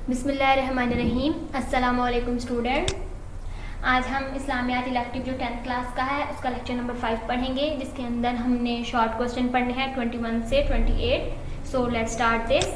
بسم اللہ الرحمن الرحیم. السلام علیکم اسٹوڈنٹ. آج ہم اسلامیات الیکٹیو جو 10th کلاس کا ہے اس کا لیکچر نمبر 5 پڑھیں گے، جس کے اندر ہم نے شارٹ کوسچن پڑھنے ہیں 21 سے 28. So let start this.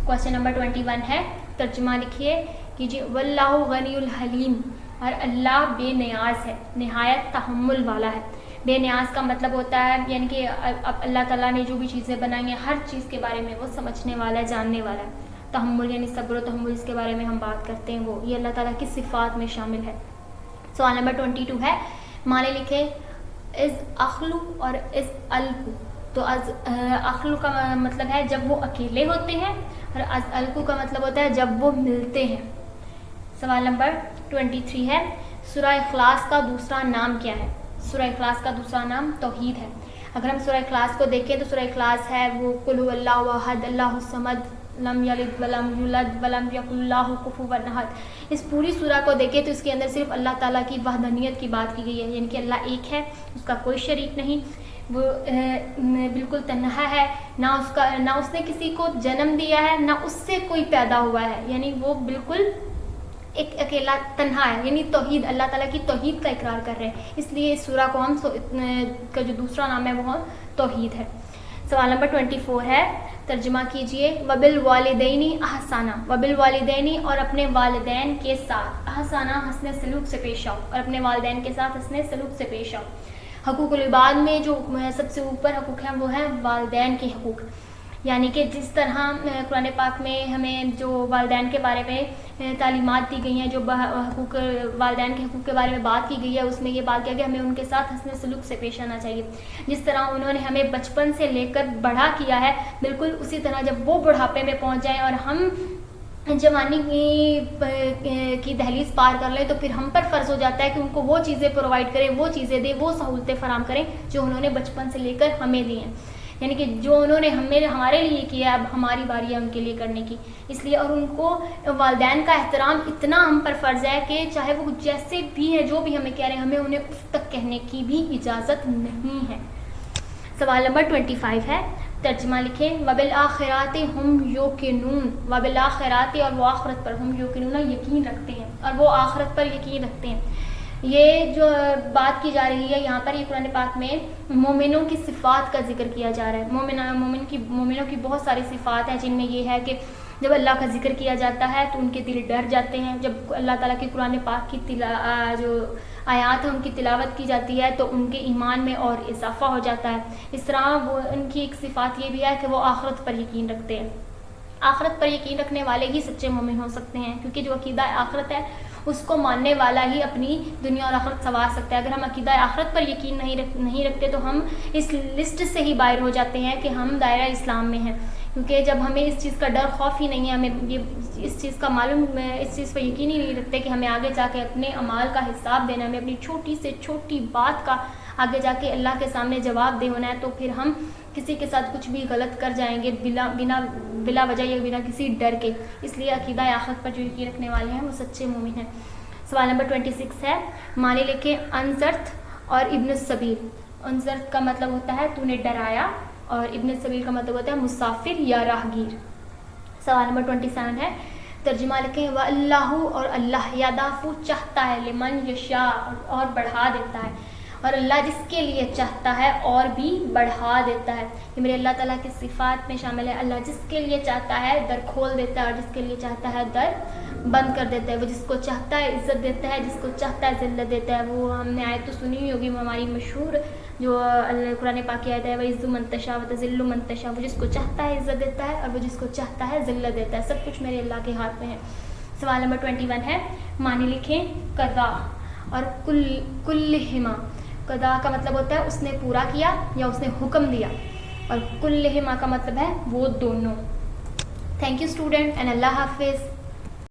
Question number 21 ہے، ترجمہ لکھیے کیجیے. واللہ غنی الحلیم، اور اللہ بے نیاز ہے، نہایت تحمل والا ہے. بے نیاز کا مطلب ہوتا ہے یعنی کہ اب اللہ تعالیٰ نے جو بھی چیزیں بنائی ہیں ہر چیز کے بارے میں وہ سمجھنے والا ہے، جاننے والا ہے. تحمل یعنی صبر و تحمل، اس کے بارے میں ہم بات کرتے ہیں، وہ یہ اللہ تعالیٰ کی صفات میں شامل ہے. سوال نمبر 22 ہے، معنی لکھے از اخلو اور از الکو. تو از اخلو کا مطلب ہے جب وہ اکیلے ہوتے ہیں، اور از الکو کا مطلب ہوتا ہے جب وہ ملتے ہیں. سوال نمبر 23 ہے، سورہ اخلاص کا دوسرا نام کیا ہے؟ سورہ اخلاص کا دوسرا نام توحید ہے. اگر ہم سورہ اخلاص کو دیکھیں تو سورہ اخلاص ہے وہ قل هو اللہ احد اللہ الصمد لم یلد ولم یولد ولم یکن لہ کفوا احد. اس پوری سورہ کو دیکھیں تو اس کے اندر صرف اللہ تعالیٰ کی وحدانیت کی بات کی گئی ہے، یعنی کہ اللہ ایک ہے، اس کا کوئی شریک نہیں، وہ بالکل تنہا ہے، نہ اس نے کسی کو جنم دیا ہے، نہ اس سے کوئی پیدا ہوا ہے، یعنی وہ بالکل ایک اکیلا تنہا ہے. یعنی توحید، اللہ تعالیٰ کی توحید کا اقرار کر رہے ہیں، اس لیے اس سورہ کو ہم کا جو دوسرا نام ہے وہ توحید ہے. سوال نمبر 24 ہے، ترجمہ کیجئے. وبالوالدین احسانا، وبالوالدین اور اپنے والدین کے ساتھ، احسانا حسن سلوک سے پیش آؤ، اور اپنے والدین کے ساتھ حسن سلوک سے پیش آؤ. حقوق العباد میں جو سب سے اوپر حقوق ہیں وہ ہیں والدین کے حقوق. یعنی کہ جس طرح قرآن پاک میں ہمیں جو والدین کے بارے میں تعلیمات دی گئی ہیں، جو حقوق والدین کے حقوق کے بارے میں بات کی گئی ہے، اس میں یہ بات کیا کہ ہمیں ان کے ساتھ حسن سلوک سے پیش آنا چاہیے. جس طرح انہوں نے ہمیں بچپن سے لے کر بڑا کیا ہے، بالکل اسی طرح جب وہ بڑھاپے میں پہنچ جائیں اور ہم جوانی کی دہلیز پار کر لیں تو پھر ہم پر فرض ہو جاتا ہے کہ ان کو وہ چیزیں پرووائڈ کریں، وہ چیزیں دیں، وہ سہولتیں فراہم کریں جو انہوں نے بچپن سے لے کر ہمیں دی ہیں. یعنی کہ جو انہوں نے ہمارے لیے کیا، اب ہماری باری ہے ان کے لیے کرنے کی. اس لیے اور ان کو والدین کا احترام اتنا ہم پر فرض ہے کہ چاہے وہ جیسے بھی ہیں، جو بھی ہمیں کہہ رہے ہیں، ہمیں انہیں اف تک کہنے کی بھی اجازت نہیں ہے. سوال نمبر 25 ہے، ترجمہ لکھیں. وبالآخرات ہم یوقنون، وبالآخرات اور وہ آخرت پر، ہم یوقنون یقین رکھتے ہیں، اور وہ آخرت پر یقین رکھتے ہیں. یہ جو بات کی جا رہی ہے یہاں پر، یہ قرآن پاک میں مومنوں کی صفات کا ذکر کیا جا رہا ہے. مومنوں کی بہت ساری صفات ہیں، جن میں یہ ہے کہ جب اللہ کا ذکر کیا جاتا ہے تو ان کے دل ڈر جاتے ہیں. جب اللہ تعالیٰ کی قرآن پاک کی جو آیات ہیں ان کی تلاوت کی جاتی ہے تو ان کے ایمان میں اور اضافہ ہو جاتا ہے. اس طرح وہ ان کی ایک صفات یہ بھی ہے کہ وہ آخرت پر یقین رکھتے ہیں. آخرت پر یقین رکھنے والے ہی سچے مومن ہو سکتے ہیں، کیونکہ جو عقیدہ آخرت ہے اس کو ماننے والا ہی اپنی دنیا اور آخرت سنوار سکتا ہے. اگر ہم عقیدہ آخرت پر یقین نہیں رکھتے تو ہم اس لسٹ سے ہی باہر ہو جاتے ہیں کہ ہم دائرہ اسلام میں ہیں. کیونکہ جب ہمیں اس چیز کا ڈر خوف ہی نہیں ہے، ہمیں اس چیز کا معلوم، اس چیز پر یقین ہی نہیں رکھتے کہ ہمیں آگے جا کے اپنے اعمال کا حساب دینا، ہمیں اپنی چھوٹی سے چھوٹی بات کا آگے جا کے اللہ کے سامنے جواب دے ہونا ہے، تو پھر ہم کسی کے ساتھ کچھ بھی غلط کر جائیں گے بلا وجہ یا بنا کسی ڈر کے. اس لیے عقیدہ آخرت پر جو یقین رکھنے والے ہیں وہ سچے مومن ہیں. سوال نمبر 26 ہے، معنی لکھیں. انذرت اور ابن السبیل. انذرت کا مطلب ہوتا ہے تو نے ڈرایا، اور ابن السبیل کا مطلب ہوتا ہے مسافر یا راہگیر. سوال نمبر 27 ہے، ترجمہ لکھیں. واللہ اور اللہ یضاعف چاہتا ہے، لمن یشاء اور بڑھا دیتا ہے، اور اللہ جس کے لیے چاہتا ہے اور بھی بڑھا دیتا ہے. یہ میرے اللہ تعالیٰ کی صفات میں شامل ہے. اللہ جس کے لیے چاہتا ہے در کھول دیتا ہے، اور جس کے لیے چاہتا ہے در بند کر دیتا ہے. وہ جس کو چاہتا ہے عزت دیتا ہے، جس کو چاہتا ہے ذلت دیتا ہے. وہ ہم نے آیت تو سنی ہوئی ہوگی، وہ ہماری مشہور جو قرآن پاک کی آیت ہے، وَيَعِزُّ مَن تَشَاءُ وَتُذِلُّ مَن تَشَاءُ. وہ جس کو چاہتا ہے عزت دیتا ہے، اور وہ جس کو چاہتا ہے ذلت دیتا ہے. سب کچھ میرے اللہ کے ہاتھ میں ہے. سوال نمبر 21 ہے، معنی لکھیں. قضا اور کلہما. قضا کا مطلب ہوتا ہے اس نے پورا کیا یا اس نے حکم دیا، اور کلہما کا مطلب ہے وہ دونوں. تھینک یو اسٹوڈنٹ، اینڈ اللہ حافظ.